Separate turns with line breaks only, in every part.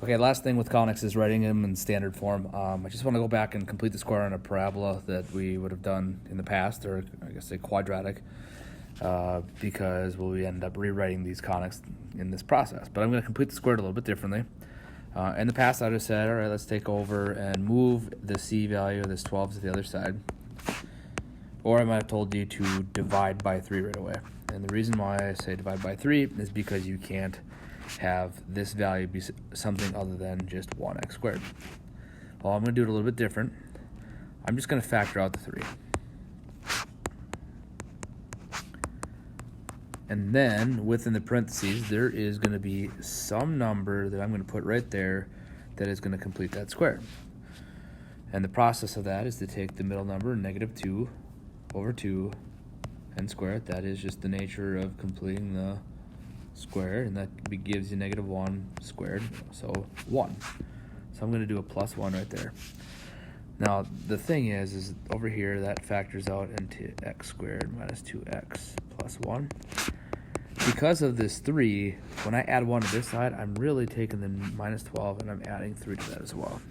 Okay, last thing with conics is writing them in standard form. I just want to go back and complete the square on a parabola that we would have done in the past, or I guess a quadratic, because we end up rewriting these conics in this process. But I'm going to complete the square a little bit differently. In the past, I would have said, all right, let's take over and move the c value of this 12 to the other side. Or I might have told you to divide by 3 right away. And the reason why I say divide by 3 is because you can't have this value be something other than just 1x squared. Well, I'm going to do it a little bit different. I'm just going to factor out the 3. And then within the parentheses, there is going to be some number that I'm going to put right there that is going to complete that square. And the process of that is to take the middle number, -2 over 2, and square it. That is just the nature of completing the square, and that gives you -1 squared, so 1. So I'm going to do a +1 right there. Now the thing is over here that factors out into x squared minus 2x plus 1. Because of this 3, when I add 1 to this side, I'm really taking the -12 and I'm adding 3 to that as well.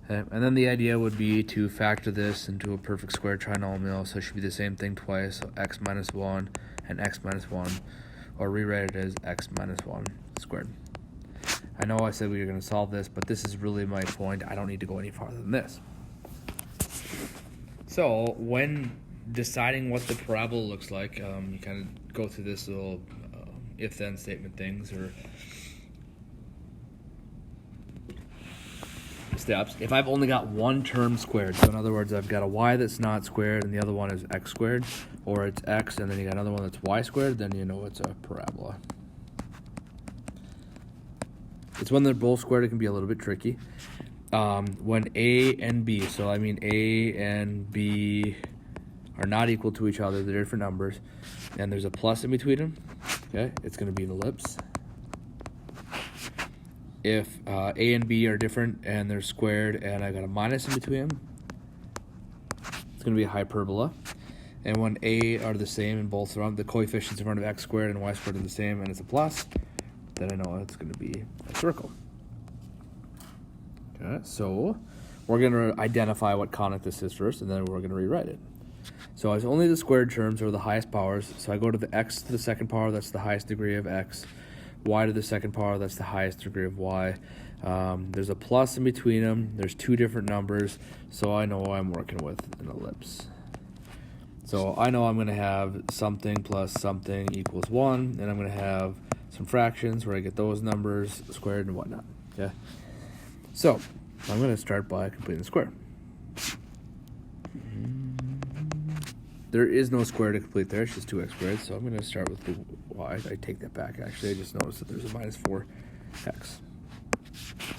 Okay. And then the idea would be to factor this into a perfect square trinomial, so it should be the same thing twice, so x minus 1 and x minus 1, or rewrite it as x minus 1 squared. I know I said we were going to solve this, but this is really my point. I don't need to go any farther than this. So when deciding what the parabola looks like, you kind of go through this little if-then statement things, or steps. If I've only got one term squared, so in other words, I've got a y that's not squared and the other one is x squared, or it's x and then you got another one that's y squared, then you know it's a parabola. It's when they're both squared, it can be a little bit tricky. When a and b, so I mean a and b are not equal to each other, they're different numbers, and there's a plus in between them, okay, it's going to be an ellipse. If a and b are different and they're squared and I got a minus in between them, it's going to be a hyperbola. And when a are the same and both are on the coefficients in front of x squared and y squared are the same and it's a plus, then I know it's going to be a circle. Okay, so we're going to identify what conic this is first, and then we're going to rewrite it. So it's only the squared terms are the highest powers, so I go to the x to the second power, that's the highest degree of x, y to the second power, that's the highest degree of y. There's a plus in between them, there's 2 different numbers, so I know I'm working with an ellipse. So I know I'm going to have something plus something equals 1, and I'm going to have some fractions where I get those numbers squared and whatnot. Okay. So I'm going to start by completing the square. There is no square to complete there, it's just 2x squared, so I'm going to start with the y. I take that back, actually. I just noticed that there's a minus 4x.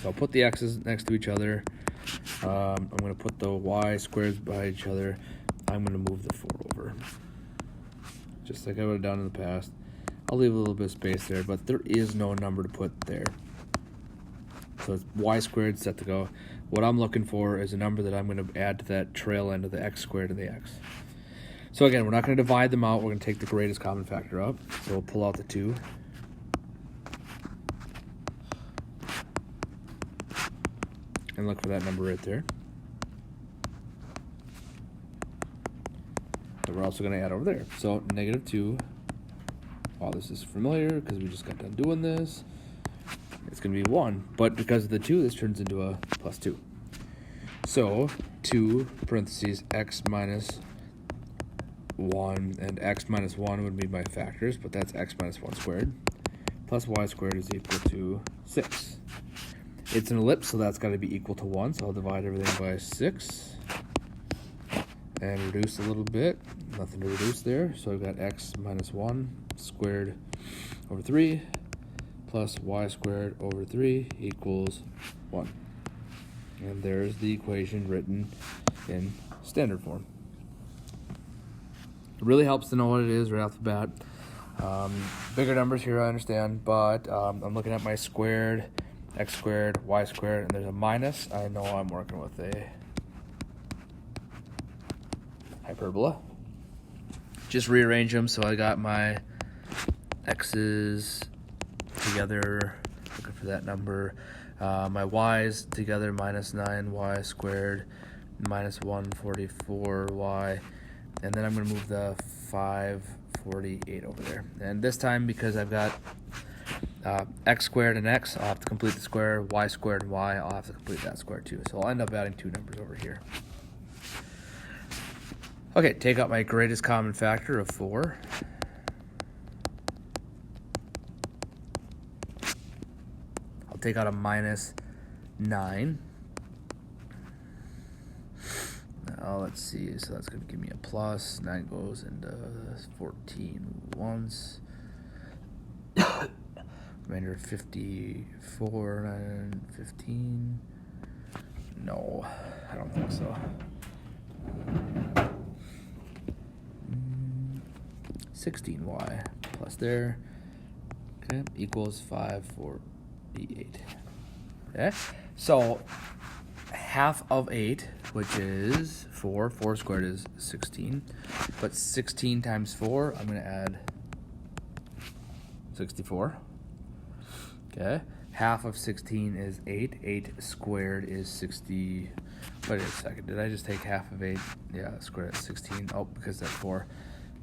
So I'll put the x's next to each other. I'm going to put the y squares by each other. I'm going to move the 4 over, just like I would have done in the past. I'll leave a little bit of space there, but there is no number to put there. So it's y squared set to go. What I'm looking for is a number that I'm going to add to that trail end of the x squared and the x. So again, we're not going to divide them out. We're going to take the greatest common factor up. So we'll pull out the 2. And look for that number right there. So we're also going to add over there. So -2. Wow, this is familiar because we just got done doing this. It's going to be 1. But because of the 2, this turns into a +2. So 2 parentheses x minus 1 and x minus 1 would be my factors, but that's x minus 1 squared plus y squared is equal to 6. It's an ellipse, so that's got to be equal to 1, so I'll divide everything by 6 and reduce a little bit. Nothing to reduce there, so I've got x minus 1 squared over 3 plus y squared over 3 equals 1. And there's the equation written in standard form. It really helps to know what it is right off the bat. Bigger numbers here, I understand, but I'm looking at my squared, x squared, y squared, and there's a minus. I know I'm working with a hyperbola. Just rearrange them so I got my x's together looking for that number. My y's together, minus 9y squared, minus 144y, and then I'm going to move the 548 over there. And this time, because I've got x squared and x, I'll have to complete the square, y squared and y, I'll have to complete that square too. So I'll end up adding two numbers over here. Okay, take out my greatest common factor of 4. I'll take out a minus 9. Now let's see, so that's going to give me a plus. 9 goes into 14 once. Remainder 54, 9, 15. No, I don't think so. 16y plus there, okay, equals 548. Okay, so half of 8, which is 4 squared is 16, but 16 times 4, I'm going to add 64. Okay, half of 16 is 8. 8 squared is 60. Wait a second, did I just take half of 8? Yeah, squared is 16. Oh, because that's 4.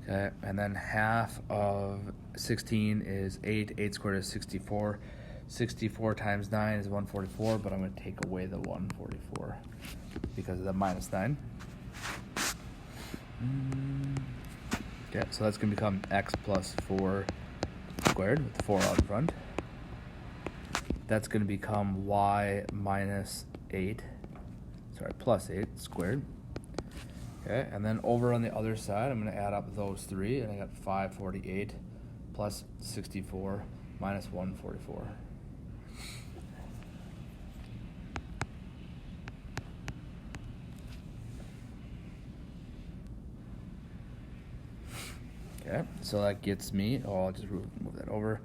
Okay, and then half of 16 is 8. 8 squared is 64. 64 times 9 is 144, but I'm going to take away the 144 because of the minus 9. Okay, so that's going to become x plus 4 squared with the 4 out in front. That's going to become y minus 8, plus 8 squared. Okay, and then over on the other side, I'm going to add up those 3, and I got 548 plus 64 minus 144. Okay, so that gets me, I'll just move that over,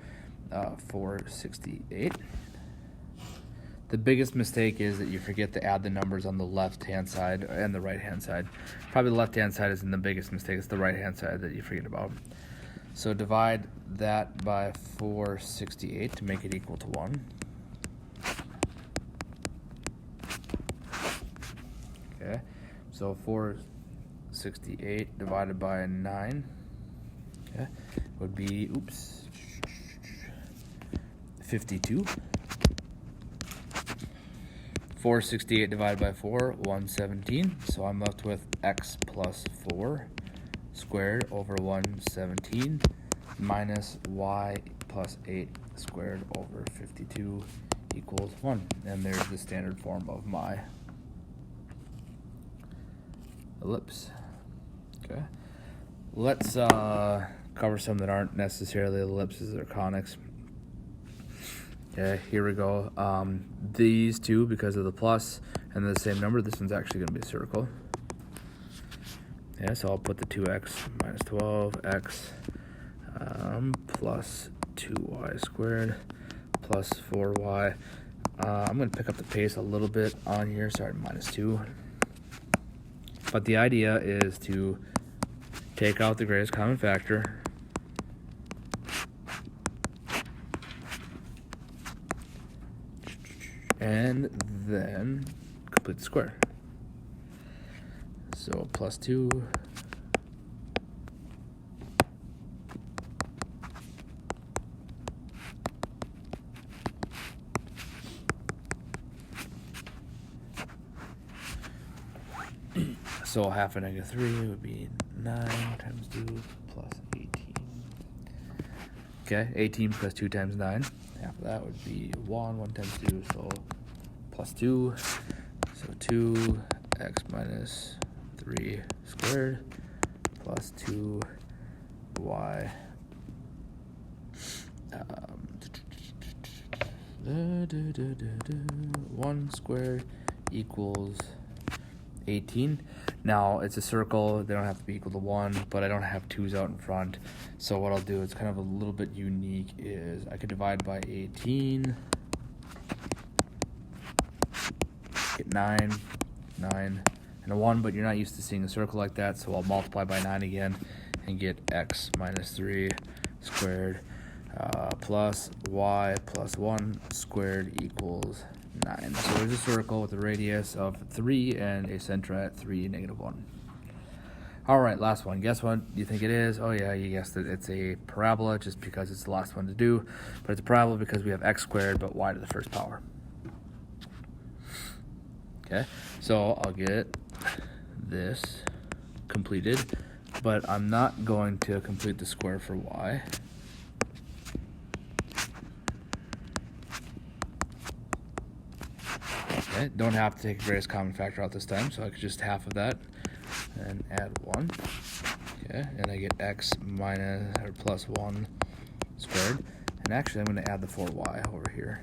468. The biggest mistake is that you forget to add the numbers on the left-hand side and the right-hand side. Probably the left-hand side isn't the biggest mistake, it's the right-hand side that you forget about. So divide that by 468 to make it equal to 1. Okay, so 468 divided by 9, okay, would be, 52. 468 divided by 4, 117. So I'm left with x plus 4 squared over 117 minus y plus 8 squared over 52 equals 1. And there's the standard form of my ellipse. Okay. Let's cover some that aren't necessarily ellipses or conics. Okay, here we go. These two, because of the plus and the same number, this one's actually going to be a circle. Yeah, so I'll put the 2x minus 12x plus 2y squared plus 4y. I'm going to pick up the pace a little bit on here. Sorry, minus 2. But the idea is to take out the greatest common factor. And then complete the square. So plus 2. So half of negative 3 would be 9 times 2 plus 18. Okay, 18 plus 2 times 9. Half of that would be 1. 1 times 2, so plus 2. So 2x minus 3 squared plus 2y. 1 squared equals 18. Now it's a circle, they don't have to be equal to 1, but I don't have 2's out in front. So what I'll do, it's kind of a little bit unique, is I could divide by 18, get 9, and a 1, but you're not used to seeing a circle like that, so I'll multiply by 9 again and get x minus 3 squared plus y plus 1 squared equals 9. So there's a circle with a radius of 3 and a center at 3, -1. All right, last one. Guess what you think it is? Oh yeah, you guessed it. It's a parabola just because it's the last one to do. But it's a parabola because we have x squared but y to the first power. Okay, so I'll get this completed, but I'm not going to complete the square for y. Okay, don't have to take the greatest common factor out this time, so I could just half of that and add 1. Okay, and I get x minus or plus 1 squared. And actually, I'm going to add the 4y over here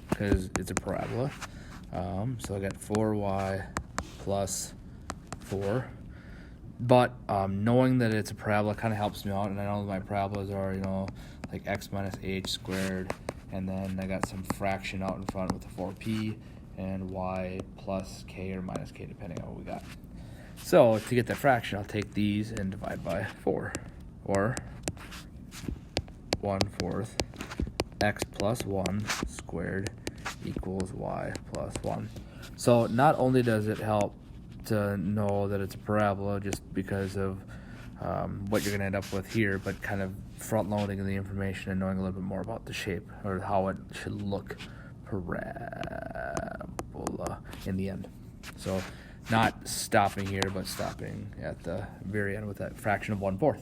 because it's a parabola. So I got 4y plus 4. But knowing that it's a parabola kind of helps me out, and I know my parabolas are, like x minus h squared, and then I got some fraction out in front with the 4p, and y plus k or minus k, depending on what we got. So to get that fraction, I'll take these and divide by 4, or 1/4 x plus 1 squared equals y plus 1. So not only does it help to know that it's a parabola just because of what you're going to end up with here, but kind of front-loading the information and knowing a little bit more about the shape or how it should look parabola in the end. So not stopping here, but stopping at the very end with that fraction of 1/4.